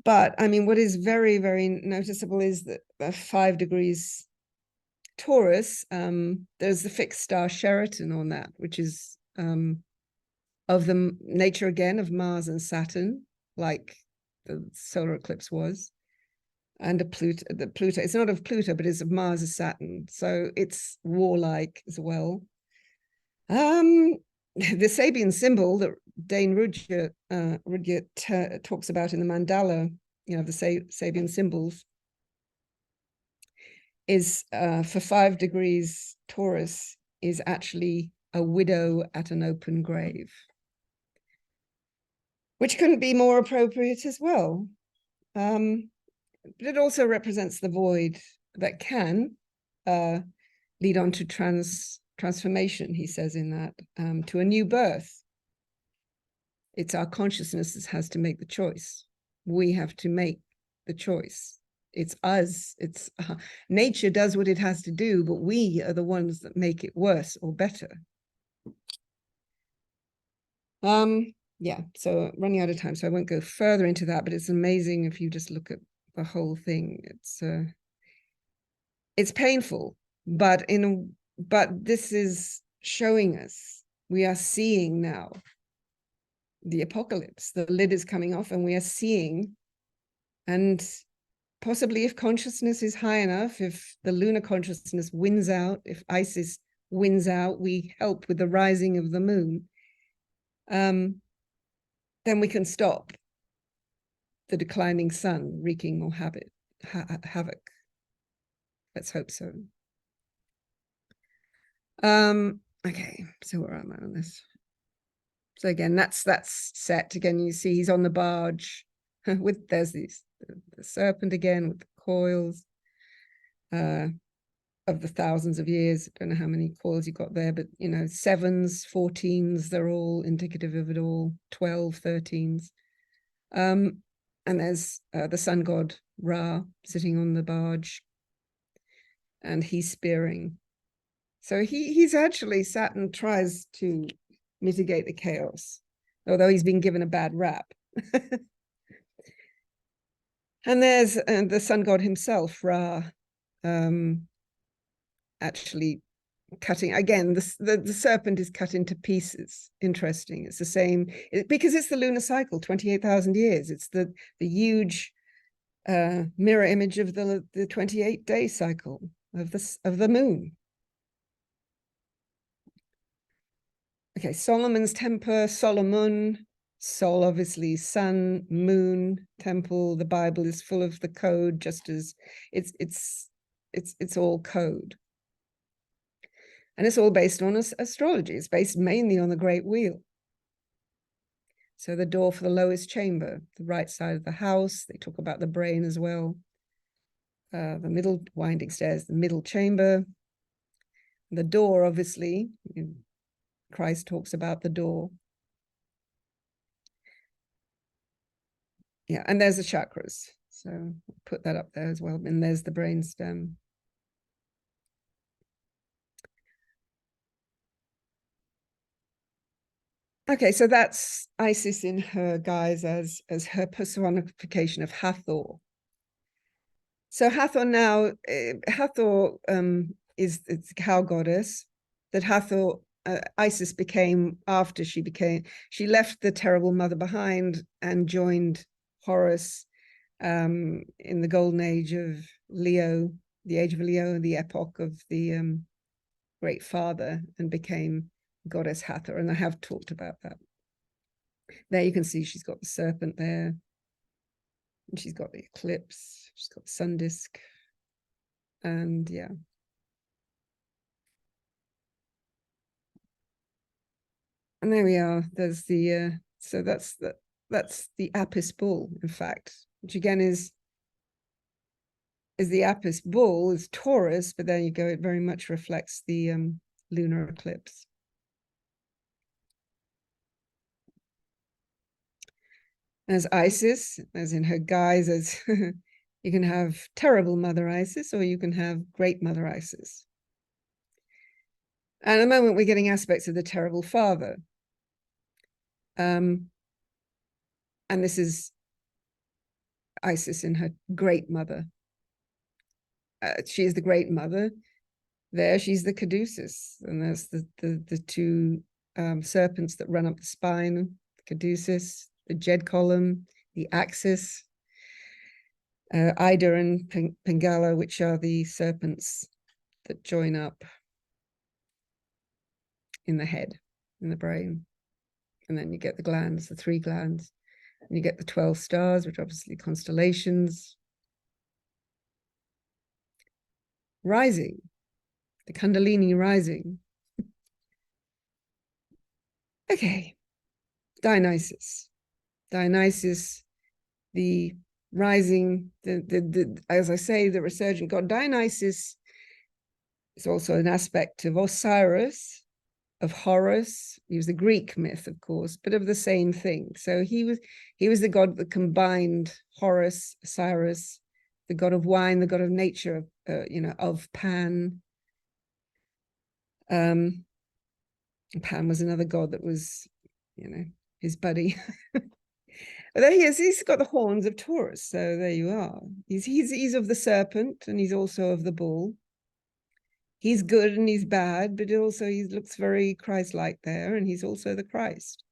A: But I mean, what is very, very noticeable is that 5 degrees Taurus, there's the fixed star Sheraton on that, which is of the nature again of Mars and Saturn, like the solar eclipse was. And Pluto, it's not of Pluto, but it's of Mars and Saturn. So it's warlike as well. The Sabian symbol that Dane Rudge talks about in the mandala, the Sabian symbols, is for 5 degrees Taurus is actually a widow at an open grave. which couldn't be more appropriate as well. But it also represents the void that can lead on to transformation, he says in that, to a new birth. It's our consciousness that has to make the choice. We have to make the choice. It's us. It's nature does what it has to do, but we are the ones that make it worse or better. Yeah, so running out of time, so I won't go further into that, but it's amazing if you just look at the whole thing. It's painful, but this is showing us, we are seeing now the apocalypse. The lid is coming off and we are seeing, and possibly if consciousness is high enough, if the lunar consciousness wins out, if Isis wins out, we help with the rising of the moon, then we can stop the declining sun wreaking more havoc. Let's hope so. Okay, so where am I on this? So again, that's set. Again, you see he's on the barge with, there's these, the serpent again with the coils of the thousands of years. I don't know how many coils you got there, but you know, 7s, 14s, they're all indicative of it all, 12, 13s. And there's the sun god Ra sitting on the barge, and he's spearing. So he's actually, Saturn tries to mitigate the chaos, although he's been given a bad rap. And there's the sun god himself, Ra, actually cutting, again, the serpent is cut into pieces. Interesting. It's the same, because it's the lunar cycle, 28,000 years. It's the huge mirror image of the 28-day cycle of the moon. Okay, Solomon's temper, Solomon, Sol, obviously, sun, moon, temple. The Bible is full of the code, just as it's all code. And it's all based on astrology. It's based mainly on the Great Wheel. So the door for the lowest chamber, the right side of the house. They talk about the brain as well. The middle winding stairs, the middle chamber. The door, obviously, Christ talks about the door. Yeah, and there's the chakras. So put that up there as well. And there's the brainstem. Okay, so that's Isis in her guise as her personification of Hathor. So Hathor now, Hathor is the cow goddess that Hathor, Isis became after she left the terrible mother behind and joined Horus in the golden age of Leo, the age of Leo, the epoch of the great father, and became goddess Hathor. And I have talked about that. There you can see she's got the serpent there. And she's got the eclipse. She's got the sun disk. And yeah. And there we are. There's the so that's the Apis bull, in fact, which again is the Apis bull is Taurus, but there you go, it very much reflects the lunar eclipse. As Isis, as in her guise, as you can have terrible Mother Isis, or you can have great Mother Isis. And at the moment, we're getting aspects of the terrible father. And this is Isis in her great mother. She is the great mother. There, she's the caduceus, and there's the two serpents that run up the spine, the caduceus, the jed column, the axis, Ida and Pingala, which are the serpents that join up in the head, in the brain. And then you get the glands, the 3 glands, and you get the 12 stars, which are obviously constellations. Rising, the Kundalini rising. Okay, Dionysus. Dionysus, the rising, as I say, the resurgent god. Dionysus is also an aspect of Osiris, of Horus. He was a Greek myth, of course, but of the same thing. So he was the god that combined Horus, Osiris, the god of wine, the god of nature, of Pan. Pan was another god that was, his buddy. Although he's got the horns of Taurus, so there you are. He's of the serpent, and he's also of the bull. He's good and he's bad, but also he looks very Christ-like there, and he's also the Christ.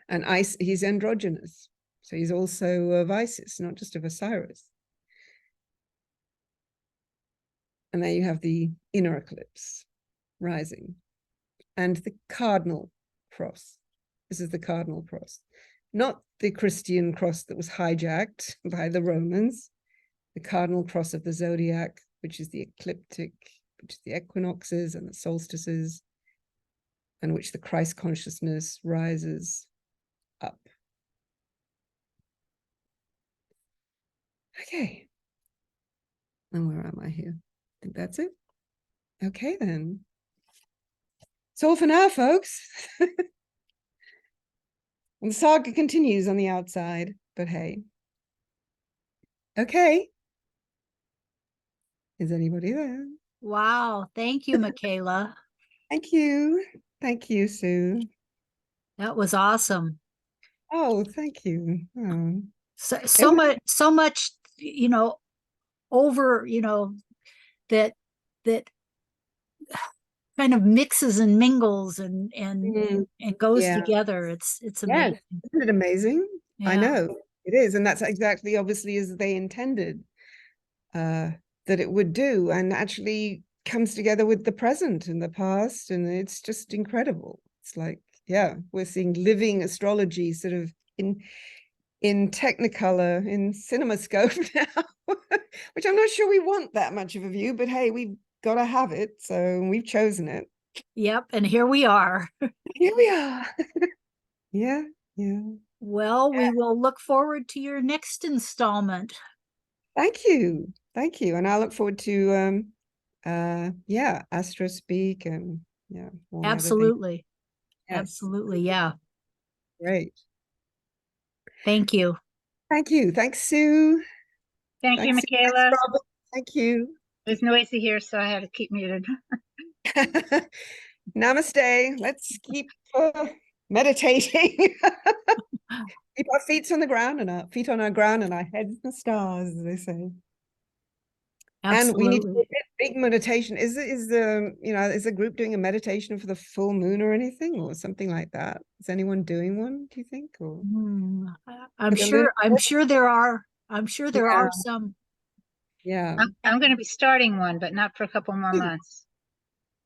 A: And he's androgynous, so he's also of Isis, not just of Osiris. And there you have the inner eclipse rising, and the cardinal cross. This is the cardinal cross, not the Christian cross that was hijacked by the Romans. The cardinal cross of the zodiac, which is the ecliptic, which is the equinoxes and the solstices, and which the Christ consciousness rises up. Okay. And where am I here? I think that's it. Okay, then. It's all for now, folks. And the saga continues on the outside, but hey. Okay. Is anybody there?
B: Wow. Thank you, Michaela.
A: Thank you. Thank you, Sue.
B: That was awesome.
A: Oh, thank you. Oh.
B: So much, over, that kind of mixes and mingles and goes together. It's amazing.
A: Yes. Isn't it amazing?
B: Yeah.
A: I know it is. And that's exactly obviously as they intended that it would do, and actually comes together with the present and the past. And it's just incredible. It's like, yeah, we're seeing living astrology sort of in Technicolor, in CinemaScope now, which I'm not sure we want that much of a view, but hey, we've got to have it. So we've chosen it.
B: Yep. And here we are.
A: Here we are. Yeah.
B: Well, we will look forward to your next installment.
A: Thank you. And I look forward to Astrospeak and
B: Absolutely.
A: Yes.
B: Absolutely. Yeah.
A: Great.
B: Thank you.
A: Thank you. Thanks, Sue.
C: Thank you, Michaela.
A: Thanks, Robert. Thank you.
C: There's noisy here, so I had to keep muted.
A: Namaste. Let's keep meditating. Keep our feet on the ground and our feet on our ground and our heads in the stars, as they say.
B: Absolutely.
A: And we need to do a big meditation. Is the group doing a meditation for the full moon or anything, or something like that? Is anyone doing one, do you think? Or
B: I'm sure there are. I'm sure there are some.
A: Yeah.
C: I'm going to be starting one, but not for a couple more months.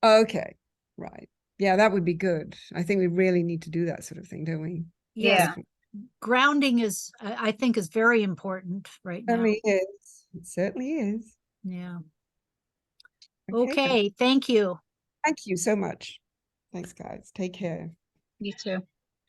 A: Okay. Right. Yeah, that would be good. I think we really need to do that sort of thing, don't we?
B: Yeah. Grounding is, I think, is very important right now.
A: It is. It certainly is.
B: Yeah. Okay. Thank you.
A: Thank you so much. Thanks, guys. Take care.
C: You too.